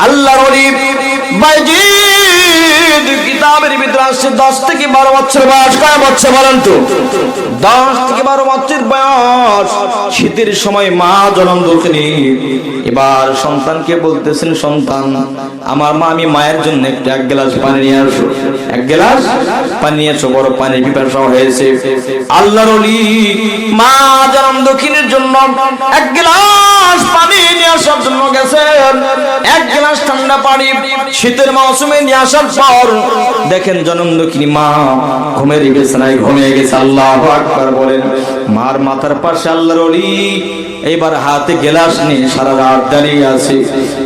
আল্লাহর ওলি বাইজিদ কিতাবের ভিতরে আসছে 10 থেকে 12 বছর বয়স। কয় বছর বলেন তো? 10 থেকে 12 বছর বয়স। শীতের সময় মা জনম দুঃখিনী এবার সন্তানকে বলতেছেন, সন্তান আমার মা, আমি মায়ের জন্য একটু 1 গ্লাস পানি নিয়ে আসো, 1 গ্লাস পানি নিয়ে এসো, বড় পানির পিপাসা হয়েছে। আল্লাহর ওলি মা জনম দুঃখিনীর জন্য 1 গ্লাস পানি নিয়ে আসার জন্য গেছেন। 1 গ্লাস ঠান্ডা পানি শীতের মৌসুমে নিয়ে আসার পর দেখেন জনম দুঃখিনী মা ঘুমের বিছানায় ঘুমিয়ে গেছে। আল্লাহু আকবার বলেন। মার মাথার পাশে আল্লাহর ওলি এইবার হাতে গ্লাস নিয়ে সারা রাত দাঁড়িয়ে আছে,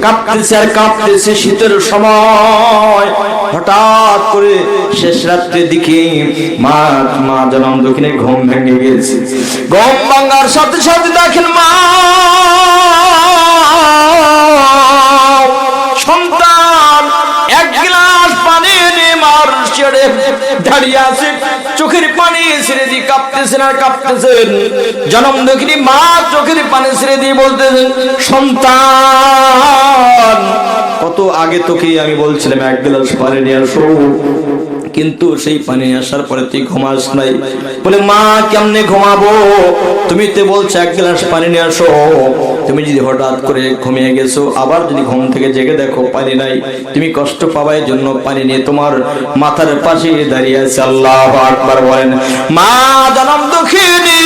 কাঁপতেছে আর কাঁপতেছে। শীতের সময় হঠাৎ করে শেষ রাত্রের দিকে মা জনম দুঃখিনী ঘুম ভেঙে গেছে। ঘুম ভাঙার সাথে সাথে দেখেন মা সন্তান 1 গ্লাস পানি নিয়ে মার ছেড়ে দাঁড়িয়ে আছে, চোখের পানি ছেড়ে দিয়ে কাঁপতেছেন আর কাঁপতেছেন। জনম দুঃখিনী মা চোখের পানি ছেড়ে দিয়ে বলতেছেন, সন্তান কত আগে তোকে আমি বলছিলাম 1 গ্লাস পানি নিয়ে আসো, কিন্তু সেই পানি আসার পরে তুই ঘুমাস নাই। বলে মা কেমনে ঘুমাবো, তুমি তো বলছো 1 গ্লাস পানি নিয়ে আসো, তুমি যদি হঠাৎ করে ঘুমিয়ে গেছো আবার যদি ঘুম থেকে জেগে দেখো পানি নাই, তুমি কষ্ট পাবার জন্য পানি নিয়ে তোমার মাথার পাশে দাঁড়িয়ে আছে। আল্লাহু আকবার বলেন। মা জনম দুঃখিনী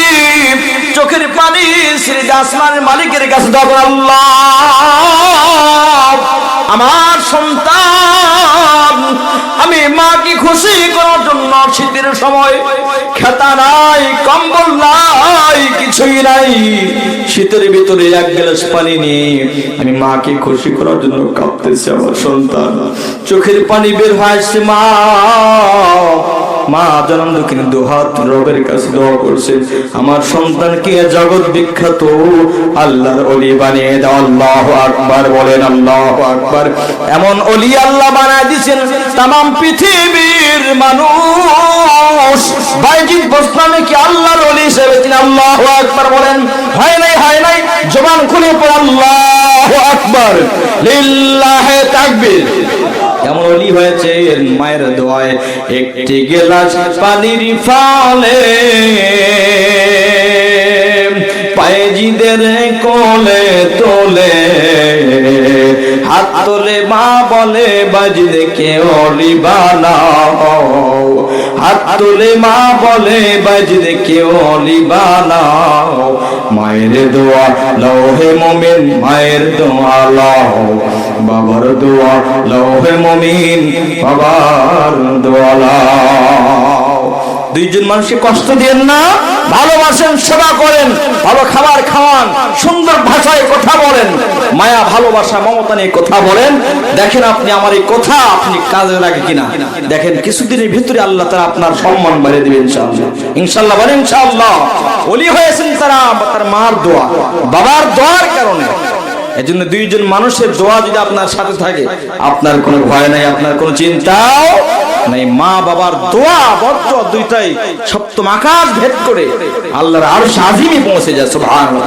চোখের পানি ছেড়ে আসমানের মালিকের কাছে দাও, আল্লাহ আমার সন্তান, আমি মাকে খুশি করার জন্য শীতের সময় খেতা নাই, কম্বল নাই, কিছুই নাই, শীতের ভিতরে 1 গ্লাস পানি নিয়ে আমি মাকে খুশি করার জন্য কাঁপতেছি। আমার সন্তান চোখের পানি বের হয়ে আসছে। মা জনম দুঃখিনী দুহাত রবের কাছে দোয়া করছে, আমার সন্তানকে জগৎ বিখ্যাত আল্লাহর ওলি বানিয়ে দাও। আল্লাহু আকবার বলেন। আল্লাহু আকবার। এমন ওলি আল্লাহ বানায় দিয়েছেন तमाम পৃথিবীর মানুষ বাইজিদ বোস্তামি কি আল্লাহর ওলি হিসেবে তিনি। আল্লাহু আকবার বলেন। হয় নাই জবান খুলে পড়ে আল্লাহু আকবার, লিল্লাহি তাকবীর। এমন ওলি হয়েছে মায়ের দোয়ায় 1 গ্লাস পানির ফলে বাইজিদের কোলে তোলে হাত তোলে মা বলে বাইজিদকে ওলি বানাও, হাত তোলে মা বলে বাইজিদকে ওলি বানাও। মায়ের দোয়া লৌহে মুমিন, মায়ের দোয়া লও, বাবার দোয়া লৌহে মুমিন, বাবার দোয়া লও। দুইজন মানুষকে কষ্ট দেন না, ভালোবাসেন, সেবা করেন, ভালো খাবার খাওয়ান, সুন্দর ভাষায় কথা বলেন, মায়া ভালোবাসা মমতা নিয়ে কথা বলেন। দেখেন আপনি আমার এই কথা আপনি কাজে লাগে কিনা। দেখেন কিছুদিনের ভিতরে আল্লাহ তাআলা আপনার সম্মান বাড়িয়ে দিবেন ইনশাআল্লাহ। ইনশাআল্লাহ বলেন ইনশাআল্লাহ। ওলি হয়েছেন তারা তার মার দোয়া, বাবার দোয়ার কারণে। এজন্য দুইজন মানুষের দোয়া যদি আপনার সাথে থাকে আপনার কোনো ভয় নাই, আপনার কোনো চিন্তাও নাই। মা বাবার দোয়া বদদোয়া দুইটাই সপ্তম আকাশ ভেদ করে আল্লাহর আরশ আজিমে পৌঁছে যায়। সুবহানাল্লাহ।